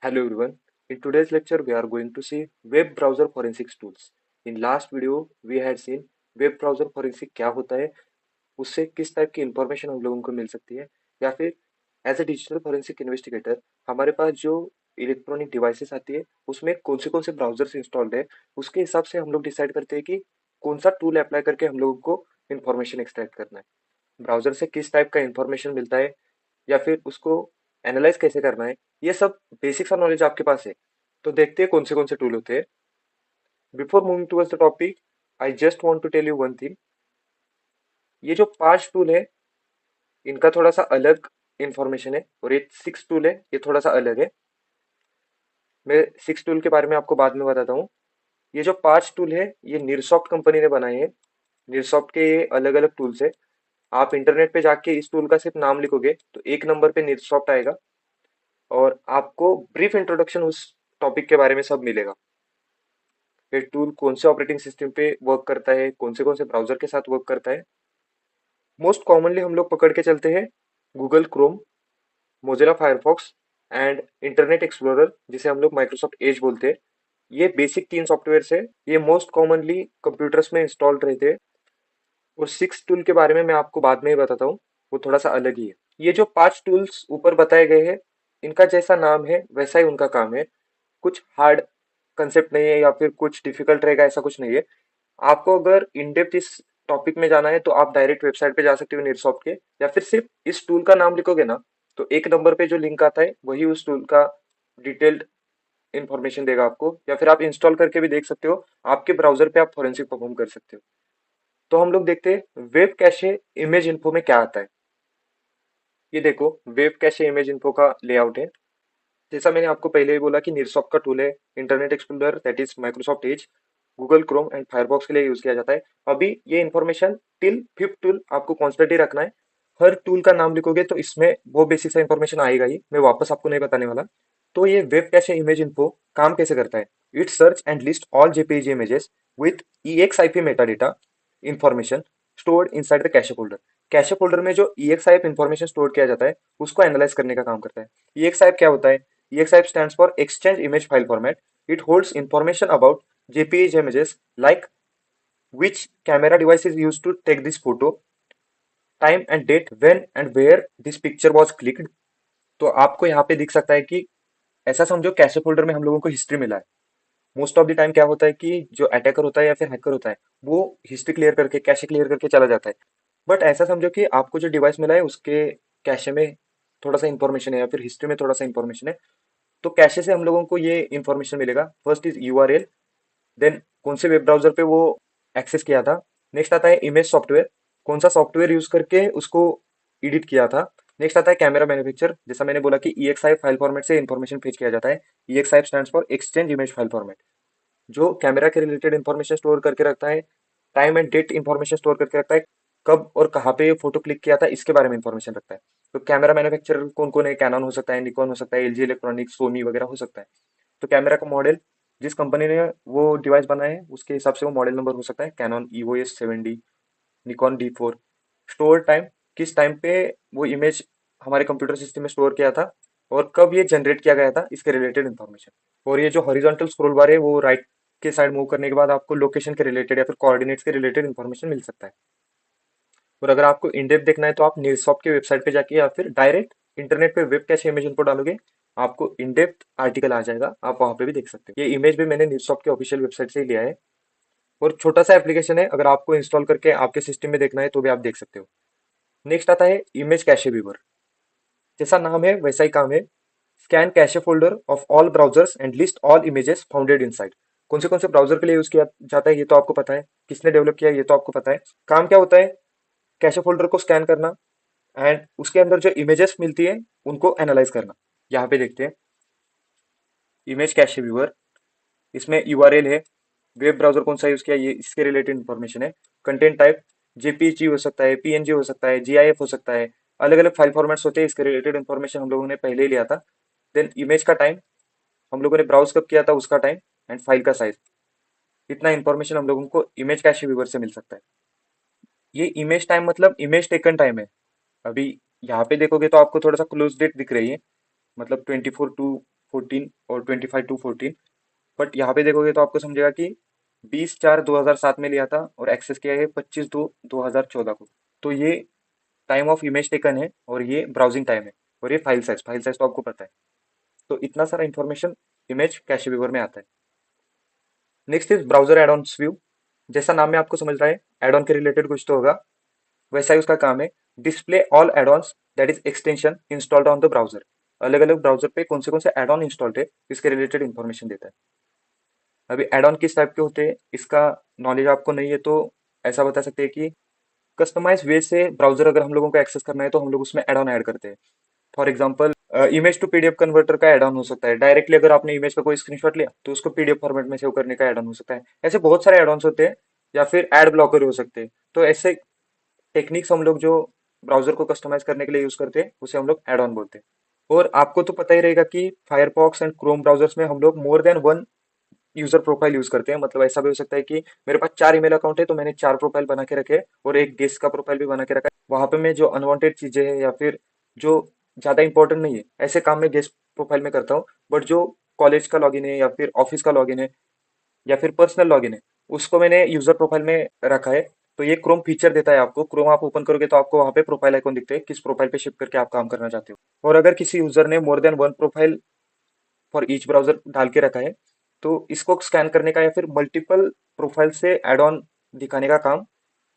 Hello everyone. In today's lecture, we are going to see web browser forensics tools. In last video, we had seen web browser forensic क्या होता है, उससे किस type की information हम लोगों को मिल सकती है, या फिर as a digital forensic investigator हमारे पास जो इलेक्ट्रॉनिक डिवाइसेस आती है उसमें कौन से ब्राउजर्स इंस्टॉल्ड है, उसके हिसाब से हम लोग डिसाइड करते हैं कि कौन सा टूल अप्लाई करके हम लोगों को इंफॉर्मेशन एक्सट्रैक्ट करना है, ब्राउजर से किस टाइप का इंफॉर्मेशन मिलता है, या फिर उसको एनालाइज कैसे करना है। ये सब बेसिक सा नॉलेज आपके पास है। तो देखते हैं कौन से टूल होते हैं। Before moving towards the topic, I just want to tell you one thing. ये जो 5 टूल है इनका थोड़ा सा अलग इंफॉर्मेशन है, और ये 6 टूल है ये थोड़ा सा अलग है। मैं 6 टूल के बारे में आपको बाद में बताता हूँ। ये जो 5 टूल है ये निरसॉफ्ट कंपनी ने बनाए हैं। निरसॉफ्ट के ये अलग अलग टूल्स है। आप इंटरनेट पे जाके इस टूल का सिर्फ नाम लिखोगे तो एक नंबर पे निरसॉफ्ट आएगा, और आपको ब्रीफ इंट्रोडक्शन उस टॉपिक के बारे में सब मिलेगा। ये टूल कौन से ऑपरेटिंग सिस्टम पे वर्क करता है, कौन से ब्राउजर के साथ वर्क करता है। मोस्ट कॉमनली हम लोग पकड़ के चलते हैं Google Chrome, Mozilla Firefox and internet explorer, जिसे हम लोग माइक्रोसॉफ्ट एज बोलते हैं। ये बेसिक 3 सॉफ्टवेयर है। ये मोस्ट कॉमनली कंप्यूटर्स में इंस्टॉल्ड रहते हैं। और 6 टूल के बारे में मैं आपको बाद में ही बताता हूँ, वो थोड़ा सा अलग ही है। ये जो 5 टूल्स ऊपर बताए गए हैं, इनका जैसा नाम है वैसा ही उनका काम है। कुछ हार्ड कंसेप्ट नहीं है या फिर कुछ डिफिकल्ट रहेगा, ऐसा कुछ नहीं है। आपको अगर इन डेप्थ इस टॉपिक में जाना है तो आप डायरेक्ट वेबसाइट पे जा सकते हो निरसॉफ्ट के, या फिर सिर्फ इस टूल का नाम लिखोगे ना तो एक नंबर पे जो लिंक आता है वही उस टूल का डिटेल्ड इंफॉर्मेशन देगा आपको, या फिर आप इंस्टॉल करके भी देख सकते हो। आपके ब्राउजर पे आप फोरेंसिक परफॉर्म कर सकते हो। तो हम लोग देखते हैं वेब कैशे इमेज इन्फो में क्या आता है। ये देखो, वेब कैशे इमेज इन्फो का लेआउट है। जैसा मैंने आपको पहले ही बोला कि निरसॉफ्ट का टूल है internet explorer, that is Microsoft Edge, Google Chrome and Firefox के लिए यूज किया जाता है। अभी ये इन्फॉर्मेशन टिल 5th टूल आपको कॉन्स्टेंटली रखना है। हर टूल का नाम लिखोगे तो इसमें वो बेसिक सा इन्फॉर्मेशन आएगा ही, मैं वापस आपको नहीं बताने वाला। तो ये वेब कैशे इमेज इन्फो काम कैसे करता है। It search and list all JPEG images with EXIF Meta data information stored inside the cache folder. Cache folder में जो EXIF इंफॉर्मेशन स्टोर किया जाता है उसको एनालाइज करने का काम करता है। EXIF क्या होता है? EXIF stands for Exchange Image File Format. It holds information about JPEG images like which camera device is used to take this photo, time and date when and where this picture was clicked। तो आपको यहाँ पे दिख सकता है कि ऐसा समझो कैशे फोल्डर में हम लोगों को हिस्ट्री मिला है। मोस्ट ऑफ द टाइम क्या होता है कि जो अटैकर होता है या फिर हैकर होता है वो हिस्ट्री क्लियर करके कैशे क्लियर करके चला जाता है। बट ऐसा समझो कि आपको जो डिवाइस मिला है उसके कैशे में थोड़ा सा इंफॉर्मेशन है या फिर हिस्ट्री में थोड़ा सा इंफॉर्मेशन है। तो कैशे से हम लोगों को ये इंफॉर्मेशन मिलेगा। फर्स्ट इज URL, देन कौन से वेब ब्राउजर पे वो एक्सेस किया था। नेक्स्ट आता है इमेज सॉफ्टवेयर, कौन सा सॉफ्टवेयर यूज करके उसको एडिट किया था। नेक्स्ट आता है कैमरा मैन्युफैक्चर, जैसा मैंने बोला कि EXIF फाइल फॉर्मेट से इंफॉर्मेशन फेच किया जाता है। EXIF stands for exchange image file format, जो कैमरा के रिलेटेड इंफॉर्मेशन स्टोर करके रखता है। Time and date information store करके रखता है, कब और कहाँ पे ये फोटो क्लिक किया था इसके बारे में इंफॉर्मेशन रखता है। तो कैमरा मैन्युफैक्चरर कौन कौन है? कैनन हो सकता है, निकॉन हो सकता है, LG इलेक्ट्रॉनिक्स, सोनी वगैरह हो सकता है। तो कैमरा का मॉडल, जिस कंपनी ने वो डिवाइस बनाया है उसके हिसाब से वो मॉडल नंबर हो सकता है। Canon EOS 7D, Nikon D4। Store time, किस टाइम पे वो इमेज हमारे कंप्यूटर सिस्टम में स्टोर किया था और कब ये जनरेट किया गया था, इसके रिलेटेड इन्फॉर्मेशन। और ये जो हॉरिजॉन्टल स्क्रॉल बार है वो राइट के साइड मूव करने के बाद आपको लोकेशन के रिलेटेड या फिर कोऑर्डिनेट्स के रिलेटेड इन्फॉर्मेशन मिल सकता है। और अगर आपको इन डेप्थ देखना है तो आप न्यूज़सॉफ्ट की वेबसाइट पे जाके या फिर डायरेक्ट इंटरनेट पे वेब कैche इमेज इनको डालोगे, आपको इन डेप्थ आर्टिकल आ जाएगा, आप वहां पे भी देख सकते हो। ये इमेज भी मैंने न्यूज़सॉफ्ट के ऑफिशियल वेबसाइट से ही लिया है, और छोटा सा एप्लीकेशन है, अगर आपको इंस्टॉल करके आपके सिस्टम में देखना है तो भी आप देख सकते हो। नेक्स्ट आता है इमेज कैशे व्यूअर, जैसा नाम है वैसा ही काम है। Scan cache folder of all browsers and list all images founded inside. कौन से ब्राउजर के लिए यूज किया जाता है ये तो आपको पता है, किसने डेवलप किया ये तो आपको पता है। काम क्या होता है? कैशे फोल्डर को स्कैन करना एंड उसके अंदर जो इमेजेस मिलती है उनको एनालाइज करना। यहाँ पे देखते हैं इमेज कैशे व्यूअर, इसमें URL है, वेब ब्राउजर कौन सा यूज किया ये इसके रिलेटेड इन्फॉर्मेशन है। कंटेंट टाइप JPG हो सकता है, PNG हो सकता है, GIF हो सकता है, अलग अलग फाइल फॉर्मेट्स होते हैं, इसके रिलेटेड इन्फॉर्मेशन हम लोगों ने पहले ही लिया था। देन इमेज का टाइम, हम लोगों ने ब्राउज कब किया था उसका टाइम, एंड फाइल का साइज। इतना इन्फॉर्मेशन हम लोगों को इमेज कैशे व्यूअर से मिल सकता है। ये इमेज टाइम मतलब इमेज टेकन टाइम है। अभी यहाँ पे देखोगे तो आपको थोड़ा सा क्लोज डेट दिख रही है, मतलब 24 to 14 और 25/2/14। बट यहाँ पे देखोगे तो आपको समझेगा कि 20/4/2007 में लिया था और एक्सेस किया है 25/2/2014 को। तो ये टाइम ऑफ इमेज टेकन है और ये ब्राउजिंग टाइम है और ये फाइल साइज तो आपको पता है। तो इतना सारा इंफॉर्मेशन इमेज कैशे व्यूअर में आता है। Next is browser add on view. जैसा नाम में आपको समझ रहा है, एड ऑन के रिलेटेड कुछ तो होगा, वैसा ही उसका काम है। Display all add ons that is extension installed on the browser. अलग अलग ब्राउजर पे कौन से एड ऑन इंस्टॉल्ड है इसके रिलेटेड इन्फॉर्मेशन देता है। अभी एड ऑन किस टाइप के होते हैं इसका नॉलेज आपको नहीं है तो ऐसा बता सकते हैं कि कस्टमाइज वे से ब्राउजर अगर हम लोगों को एक्सेस करना है तो हम लोग उसमें एड ऑन ऐड करते हैं। For example image to PDF converter का एड ऑन हो सकता है। डायरेक्टली अगर आपने इमेज का कोई स्क्रीनशॉट लिया तो उसको पीडीएफ फॉर्मेट में सेव करने का एड ऑन हो सकता है। ऐसे बहुत सारे एड ऑन्स होते हैं, या फिर एड ब्लॉकर हो सकते हैं। तो ऐसे टेक्निक्स हम लोग जो ब्राउजर को कस्टमाइज करने के लिए यूज करते हैं उसे हम लोग एड ऑन बोलते हैं। और आपको तो पता ही रहेगा कि फायरफॉक्स एंड क्रोम ब्राउजर्स में हम लोग more than one user profile use करते हैं। मतलब ऐसा भी हो सकता है कि मेरे पास 4 ईमेल अकाउंट है तो मैंने 4 प्रोफाइल बना के रखे और एक गेस्ट का प्रोफाइल भी बना के रखा है। वहां पे मैं जो अनवांटेड चीजें हैं या फिर जो ज्यादा इंपॉर्टेंट नहीं है ऐसे काम में गेस्ट प्रोफाइल में करता हूँ। बट जो कॉलेज का लॉगिन है या फिर ऑफिस का लॉगिन है या फिर पर्सनल लॉगिन है उसको मैंने यूजर प्रोफाइल में रखा है। तो ये क्रोम फीचर देता है आपको। क्रोम आप ओपन करोगे तो आपको वहां पे प्रोफाइल आइकन दिखते हैं, किस प्रोफाइल पे शिफ्ट करके आप काम करना चाहते हो। और अगर किसी यूजर ने more than one profile for each browser डाल के रखा है तो इसको स्कैन करने का या फिर मल्टीपल प्रोफाइल से एड ऑन दिखाने का काम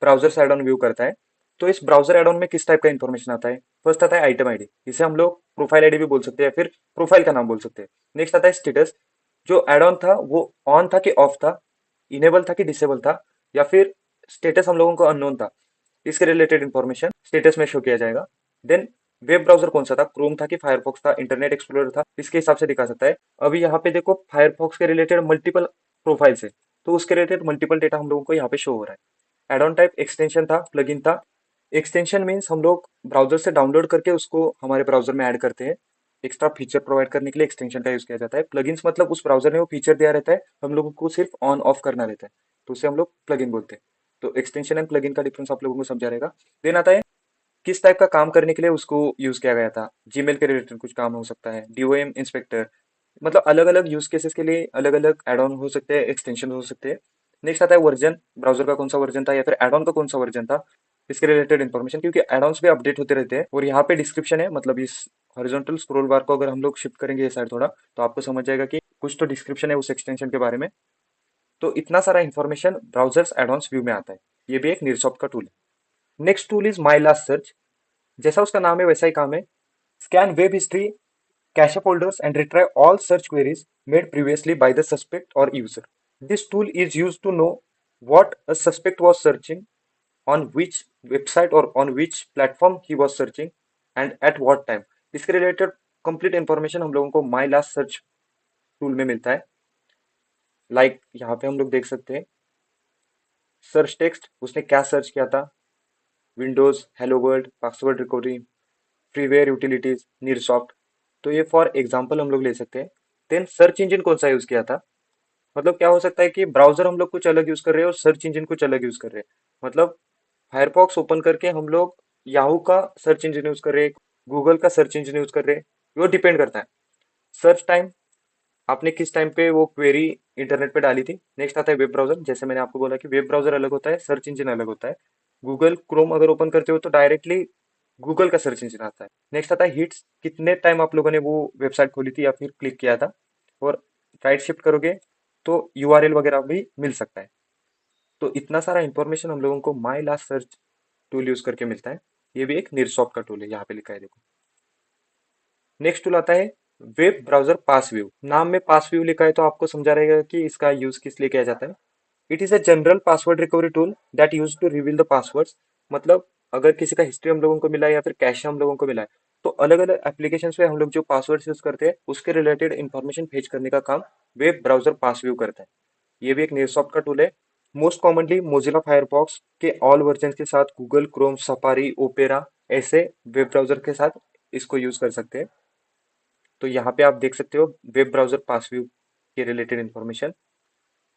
ब्राउजर से एड ऑन व्यू करता है। तो इस ब्राउजर एड ऑन में किस टाइप का इन्फॉर्मेशन आता है? फर्स्ट आता है आइटम आईडी, इसे हम लोग प्रोफाइल आईडी भी बोल सकते हैं या फिर प्रोफाइल का नाम बोल सकते हैं। नेक्स्ट आता है स्टेटस, जो एड ऑन था वो ऑन था कि ऑफ था, इनेबल था कि डिसेबल था, या फिर स्टेटस हम लोगों को अननोन था। इसके रिलेटेड इन्फॉर्मेशन स्टेटस में शो किया जाएगा। देन वेब ब्राउजर कौन सा था, क्रोम था कि फायरफॉक्स था, इंटरनेट एक्सप्लोरर था, इसके हिसाब से दिखा सकता है। अभी यहाँ पे देखो फायरफॉक्स के रिलेटेड मल्टीपल प्रोफाइल्स है तो उसके रिलेटेड मल्टीपल डेटा हम लोगों को यहाँ पे शो हो रहा है। एड ऑन टाइप एक्सटेंशन था, प्लगइन था। एक्सटेंशन मीन्स हम लोग ब्राउजर से डाउनलोड करके उसको हमारे ब्राउजर में ऐड करते हैं। एक्स्ट्रा फीचर प्रोवाइड करने के लिए एक्सटेंशन का यूज किया जाता है। प्लगइन्स मतलब उस ब्राउजर ने वो फीचर दिया रहता है, हम लोगों को सिर्फ ऑन ऑफ करना रहता है, तो उसे हम लोग प्लगइन बोलते हैं। तो एक्सटेंशन एंड प्लगइन का डिफरेंस आप लोगों को समझा रहेगा। देन आता है किस टाइप का काम करने के लिए उसको यूज किया गया था। जीमेल के रिलेटेड कुछ काम हो सकता है, डीओएम इंस्पेक्टर, मतलब अलग अलग यूज केसेस के लिए अलग अलग एड ऑन हो सकते हैं, एक्सटेंशन हो सकते हैं। नेक्स्ट आता है वर्जन, ब्राउजर का कौन सा वर्जन था या फिर एड ऑन का कौन सा वर्जन था, इसके रिलेटेड इन्फॉर्मेशन, क्योंकि एड ऑन्स भी अपडेट होते रहते हैं। और यहाँ पे डिस्क्रिप्शन है, मतलब इस हॉरिजॉन्टल स्क्रॉल बार को अगर हम लोग शिफ्ट करेंगे ये साइड थोड़ा तो आपको समझ जाएगा कि कुछ तो डिस्क्रिप्शन है उस एक्सटेंशन के बारे में। तो इतना सारा information browsers add ons view में आता है। ये भी एक नीरसॉफ्ट का टूल है। Next tool is my last search. जैसा उसका नाम है वैसा ही काम है। Scan web history, cache folders and retrieve all search queries made previously by the suspect or user. This tool is used to know what a suspect was searching, on which website or on which platform he was searching, and at what time. इसके related complete information हम लोगों को my last search tool में मिलता है। Like यहाँ पे हम लोग देख सकते हैं सर्च टेक्स्ट, उसने क्या सर्च किया था, Windows, hello world, password recovery, freeware utilities, NirSoft. तो ये फॉर एग्जांपल हम लोग ले सकते हैं। देन सर्च इंजन कौन सा यूज किया था, मतलब क्या हो सकता है कि ब्राउजर हम लोग कुछ अलग यूज कर रहे हैं और सर्च इंजन कुछ अलग यूज कर रहे हैं। मतलब फायरफॉक्स ओपन करके हम लोग याहू का सर्च इंजन यूज कर रहे हैं, गूगल का सर्च इंजन यूज कर रहे हैं, वो डिपेंड करता है। सर्च टाइम, आपने किस टाइम पे वो क्वेरी इंटरनेट पे डाली थी। नेक्स्ट आता है वेब ब्राउजर। जैसे मैंने आपको बोला कि वेब ब्राउजर अलग होता है, सर्च इंजन अलग होता है। गूगल क्रोम अगर ओपन करते हो तो डायरेक्टली गूगल का सर्च इंजन आता है। नेक्स्ट आता है हिट्स, कितने टाइम आप लोगों ने वो वेबसाइट खोली थी या फिर क्लिक किया था। और राइट शिफ्ट करोगे तो यूआरएल वगैरह भी मिल सकता है। तो इतना सारा इंफॉर्मेशन हम लोगों को my last search tool use करके मिलता है। ये भी एक निरसॉफ्ट का टूल है, यहाँ पे लिखा है देखो। नेक्स्ट टूल आता है वेब ब्राउजर पास व्यू। नाम में पास व्यू लिखा है तो आपको समझा रहेगा कि इसका यूज किस लिए किया जाता है। It is a general password recovery tool that use to reveal the passwords. मतलब अगर किसी का हिस्ट्री हम लोगों को मिला है या फिर कैश हम लोगों को मिला है तो अलग अलग एप्लीकेशन पे हम लोग जो पासवर्ड यूज करते हैं उसके रिलेटेड इंफॉर्मेशन फेच करने का काम वेब ब्राउजर पास व्यू करता है। ये भी एक नेरसॉफ्ट का टूल है। मोस्ट कॉमनली मोजिला फायरफॉक्स के ऑल वर्जन के साथ गूगल क्रोम, सफारी, ओपेरा ऐसे वेब ब्राउजर के साथ इसको यूज कर सकते हैं। तो यहाँ पे आप देख सकते हो वेब ब्राउजर पास व्यू के रिलेटेड इंफॉर्मेशन।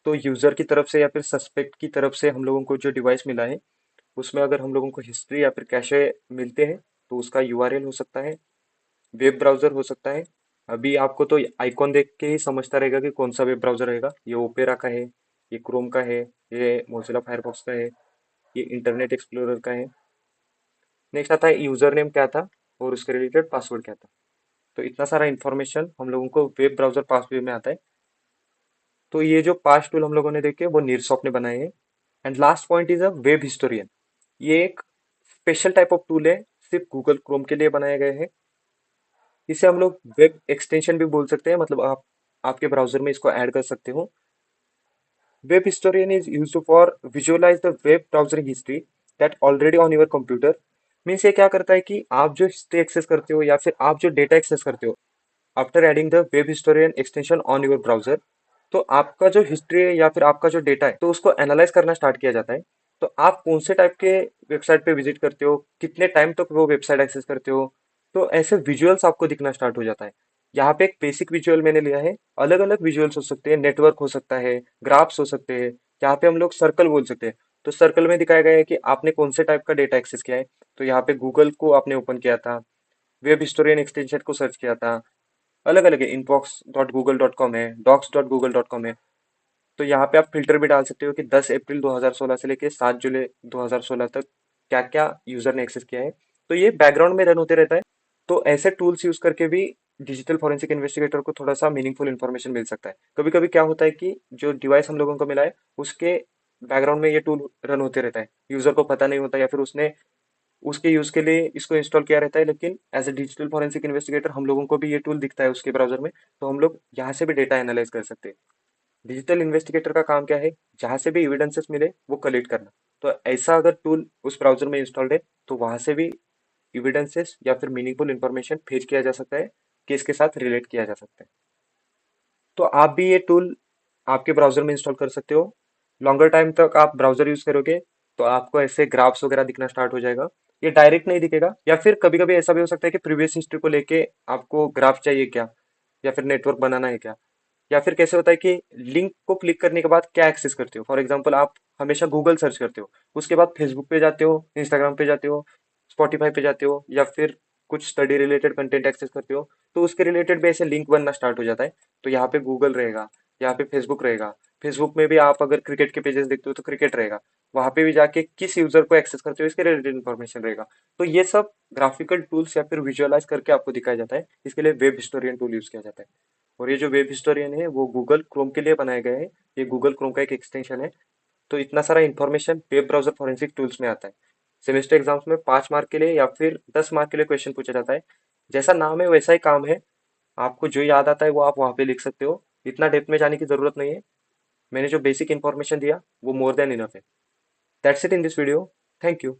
तो यूजर की तरफ से या फिर सस्पेक्ट की तरफ से हम लोगों को जो डिवाइस मिला है उसमें अगर हम लोगों को हिस्ट्री या फिर कैशे मिलते हैं तो उसका यूआरएल हो सकता है, वेब ब्राउजर हो सकता है, अभी आपको तो आइकॉन देख के ही समझता रहेगा कि कौन सा वेब ब्राउजर रहेगा। ये ओपेरा का है, ये क्रोम का है, ये मोजिला फायरफॉक्स का है, ये इंटरनेट एक्सप्लोरर का है। नेक्स्ट आता है यूजर नेम क्या था और उसके रिलेटेड पासवर्ड क्या था। तो इतना सारा इंफॉर्मेशन हम लोगों को वेब ब्राउजर पासवर्ड में आता है। तो ये जो पांच टूल हम लोगों ने देखे वो नीरसॉफ्ट ने बनाए हैं। And last point is a web historian. ये एक स्पेशल टाइप ऑफ टूल है, सिर्फ गूगल क्रोम के लिए बनाए गए हैं। इसे हम लोग वेब एक्सटेंशन भी बोल सकते हैं, मतलब आप आपके ब्राउजर में इसको ऐड कर सकते हो। Web historian is used for visualize the web browser history that already on your computer. Means ये क्या करता है कि आप जो हिस्ट्री एक्सेस करते हो या फिर आप जो डेटा एक्सेस करते हो after adding the web historian extension on your browser, तो आपका जो हिस्ट्री है या फिर आपका जो डेटा है तो उसको एनालाइज करना स्टार्ट किया जाता है। तो आप कौन से टाइप के वेबसाइट पे विजिट करते हो, कितने टाइम तक वो वेबसाइट एक्सेस करते हो, तो ऐसे विजुअल्स आपको दिखना स्टार्ट हो जाता है। यहाँ पे एक बेसिक विजुअल मैंने लिया है, अलग अलग विजुअल्स हो सकते हैं, नेटवर्क हो सकता है, ग्राफ्स हो सकते हैं, यहाँ पे हम लोग सर्कल बोल सकते हैं। तो सर्कल में दिखाया गया है कि आपने कौन से टाइप का डेटा एक्सेस किया है। तो यहाँ पे गूगल को आपने ओपन किया था, वेब हिस्टोरियन एक्सटेंशन को सर्च किया था, अलग अलग है, inbox.google.com है, docs.google.com है। तो यहाँ पे आप फिल्टर भी डाल सकते हो कि 10 अप्रैल 2016 से लेके 7 जुलाई 2016 तक क्या क्या यूजर ने एक्सेस किया है। तो ये बैकग्राउंड में रन होते रहता है। तो ऐसे टूल्स यूज करके भी डिजिटल फॉरेंसिक इन्वेस्टिगेटर को थोड़ा सा मीनिंगफुल इन्फॉर्मेशन मिल सकता है। कभी कभी क्या होता है कि जो डिवाइस हम लोगों को मिला है उसके बैकग्राउंड में ये टूल रन होते रहता है, यूजर को पता नहीं होता या फिर उसने उसके यूज के लिए इसको इंस्टॉल किया रहता है। लेकिन as a digital forensic investigator हम लोगों को भी ये टूल दिखता है उसके ब्राउजर में, तो हम लोग यहाँ से भी डेटा एनालाइज कर सकते हैं। डिजिटल इन्वेस्टिगेटर का काम क्या है, जहां से भी एविडेंसेस मिले वो कलेक्ट करना। तो ऐसा अगर टूल उस ब्राउजर में इंस्टॉल्ड है तो वहां से भी एविडेंसेस या फिर मीनिंगफुल इंफॉर्मेशन फेच किया जा सकता है, केस के साथ रिलेट किया जा सकता है। तो आप भी ये टूल आपके ब्राउजर में इंस्टॉल कर सकते हो। लॉन्गर टाइम तक आप ब्राउजर यूज करोगे तो आपको ऐसे ग्राफ्स वगैरह दिखना स्टार्ट हो जाएगा। ये डायरेक्ट नहीं दिखेगा, या फिर कभी कभी ऐसा भी हो सकता है कि प्रीवियस हिस्ट्री को लेके आपको ग्राफ चाहिए क्या, या फिर नेटवर्क बनाना है क्या, या फिर कैसे होता है कि लिंक को क्लिक करने के बाद क्या एक्सेस करते हो। फॉर एग्जाम्पल आप हमेशा गूगल सर्च करते हो, उसके बाद फेसबुक पे जाते हो, इंस्टाग्राम पे जाते हो, स्पॉटिफाई पे जाते हो, या फिर कुछ स्टडी रिलेटेड कंटेंट एक्सेस करते हो। तो उसके रिलेटेड भी ऐसे लिंक बनना स्टार्ट हो जाता है। तो यहाँ पे गूगल रहेगा, यहाँ पे फेसबुक रहेगा। फेसबुक में भी आप अगर क्रिकेट के पेजेस देखते हो तो क्रिकेट रहेगा। वहां पे भी जाके किस यूजर को एक्सेस करते हो इसके रिलेटेड इन्फॉर्मेशन रहेगा। तो ये सब ग्राफिकल टूल्स या फिर विजुअलाइज करके आपको दिखाया जाता है। इसके लिए वेब हिस्टोरियन टूल यूज किया जाता है। और ये जो वेब हिस्टोरियन है वो गूगल क्रोम के लिए बनाए गए हैं। ये गूगल क्रोम का एक एक्सटेंशन है। तो इतना सारा information web browser forensic tools में आता है। सेमेस्टर एग्जाम्स में 5 मार्क के लिए या फिर 10 मार्क के लिए क्वेश्चन पूछा जाता है। जैसा नाम है वैसा ही काम है। आपको जो याद आता है वो आप वहां पे लिख सकते हो, इतना डेप्थ में जाने की जरूरत नहीं है। मैंने जो बेसिक इन्फॉर्मेशन दिया वो मोर देन इनफ है। That's it in this video. Thank you.